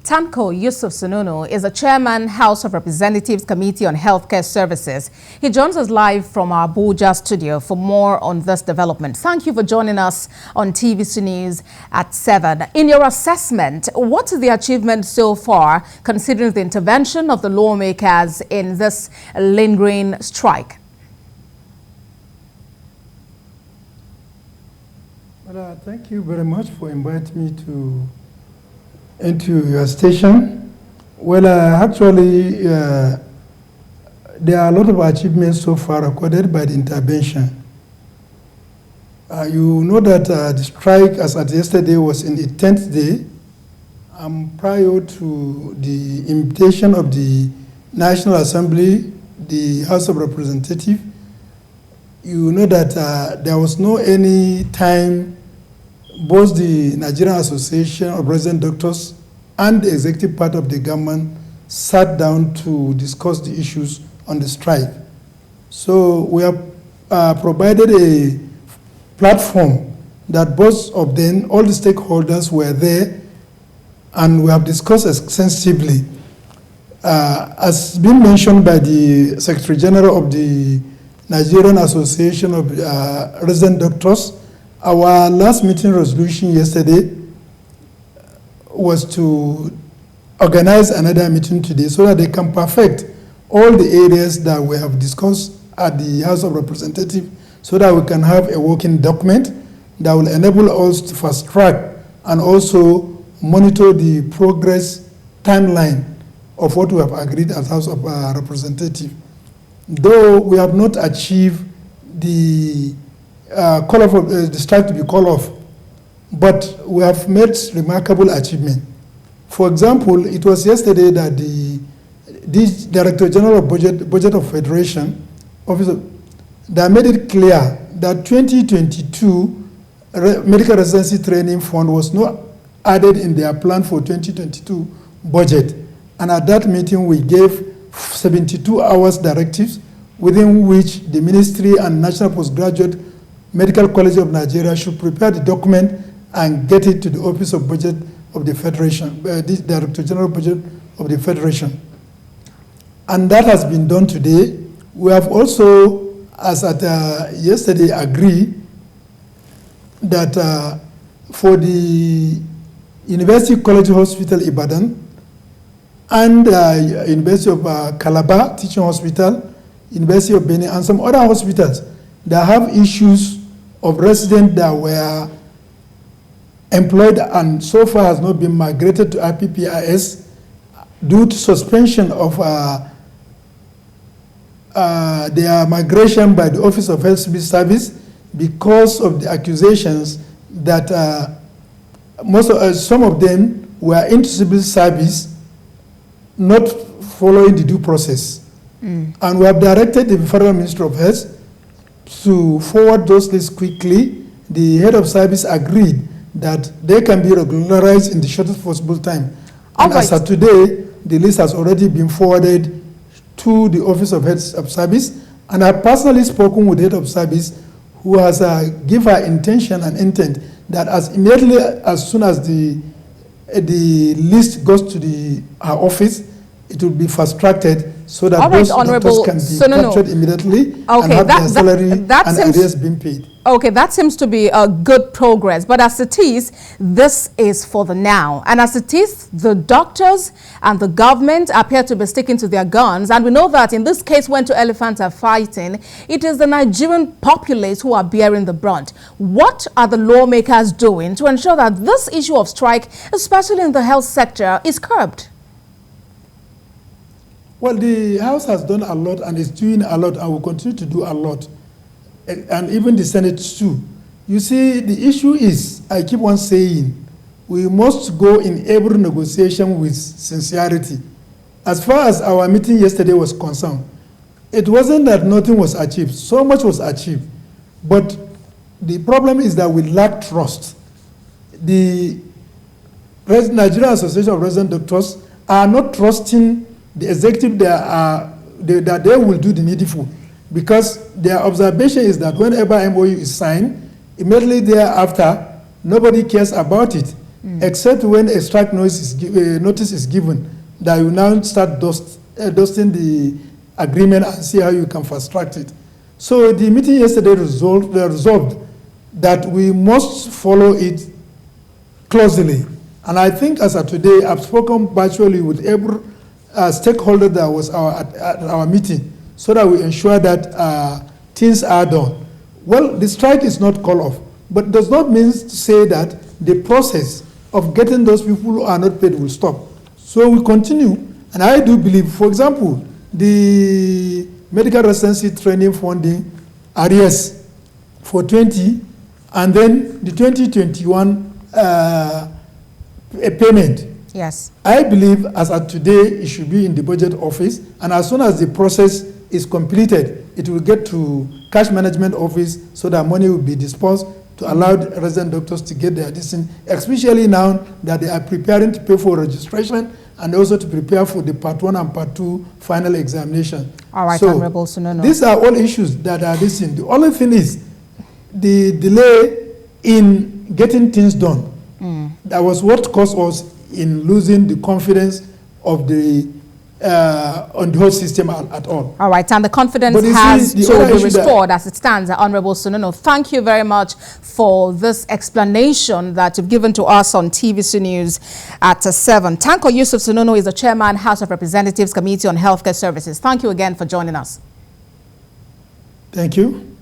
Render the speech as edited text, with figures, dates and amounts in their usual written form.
Tanko Yusuf Sununu is the chairman, House of Representatives Committee on Healthcare Services. He joins us live from our Abuja studio for more on this development. Thank you for joining us on TVC News at 7. In your assessment, what is the achievement so far, considering the intervention of the lawmakers in this lingering strike? Well, thank you very much for inviting me into your station. Well, actually, there are a lot of achievements so far recorded by the intervention. You know that the strike, as at yesterday, was in its 10th day. Prior to the invitation of the National Assembly, the House of Representatives, you know that there was no any time both the Nigerian Association of Resident Doctors and the executive part of the government sat down to discuss the issues on the strike. So we have provided a platform that both of them, all the stakeholders were there, and we have discussed extensively. As been mentioned by the Secretary General of the Nigerian Association of Resident Doctors, our last meeting resolution yesterday was to organize another meeting today so that they can perfect all the areas that we have discussed at the House of Representatives, so that we can have a working document that will enable us to fast track and also monitor the progress timeline of what we have agreed as House of Representatives. Though we have not achieved the call off the strike to be called off, but we have made remarkable achievement. For example, it was yesterday that the Director General of Budget of Federation Officer that made it clear that 2022 medical residency training fund was not added in their plan for 2022 budget. And at that meeting, we gave 72 hours directives within which the Ministry and National Postgraduate Medical College of Nigeria should prepare the document and get it to the Office of Budget of the Federation, the Director General Budget of the Federation. And that has been done today. We have also, as at yesterday, agreed that for the University College Hospital Ibadan and University of Calabar Teaching Hospital, University of Benin, and some other hospitals that have issues of residents that were employed and so far has not been migrated to IPPIS due to suspension of their migration by the Office of Health Civil Service because of the accusations that some of them were into civil service not following the due process. And we have directed the Federal Ministry of Health to forward those lists quickly. The head of service agreed that they can be regularized in the shortest possible time. And as of today, the list has already been forwarded to the Office of Head of Service, and I have personally spoken with the head of service, who has given her intention and intent that as immediately as soon as the list goes to her office, it will be fast-tracked so that those doctors can be captured immediately and have their salary and arrears being paid. Okay, that seems to be a good progress. But as it is, this is for the now. And as it is, the doctors and the government appear to be sticking to their guns. And we know that in this case, when two elephants are fighting, it is the Nigerian populace who are bearing the brunt. What are the lawmakers doing to ensure that this issue of strike, especially in the health sector, is curbed? Well, the House has done a lot and is doing a lot and will continue to do a lot. And even the Senate too. You see, the issue is, I keep on saying, we must go in every negotiation with sincerity. As far as our meeting yesterday was concerned, it wasn't that nothing was achieved. So much was achieved. But the problem is that we lack trust. The Nigerian Association of Resident Doctors are not trusting the executive that they will do the needful, because their observation is that whenever MOU is signed, immediately thereafter, nobody cares about it. except when a strike notice is given, that you now start dusting the agreement and see how you can fast track it. So the meeting yesterday resolved that we must follow it closely. And I think as of today, I've spoken virtually with every stakeholder that was at our meeting, so that we ensure that things are done. Well, the strike is not called off, but does not mean to say that the process of getting those people who are not paid will stop. So we continue, and I do believe, for example, the medical residency training funding arrears for 20, and then the 2021 payment. Yes. I believe as of today, it should be in the budget office, and as soon as the process is completed, it will get to cash management office so that money will be dispersed to allow the resident doctors to get their distance, especially now that they are preparing to pay for registration and also to prepare for the Part 1 and Part 2 final examination. All right, so Honorable Sununu. These are all issues that are listened. The only thing is the delay in getting things done. That was what caused us in losing the confidence of the on the whole system at all. All right, and the confidence has to be restored as it stands. Honorable Sununu, thank you very much for this explanation that you've given to us on TVC News at 7. Tanko Yusuf Sununu is the Chairman, House of Representatives Committee on Healthcare Services. Thank you again for joining us. Thank you.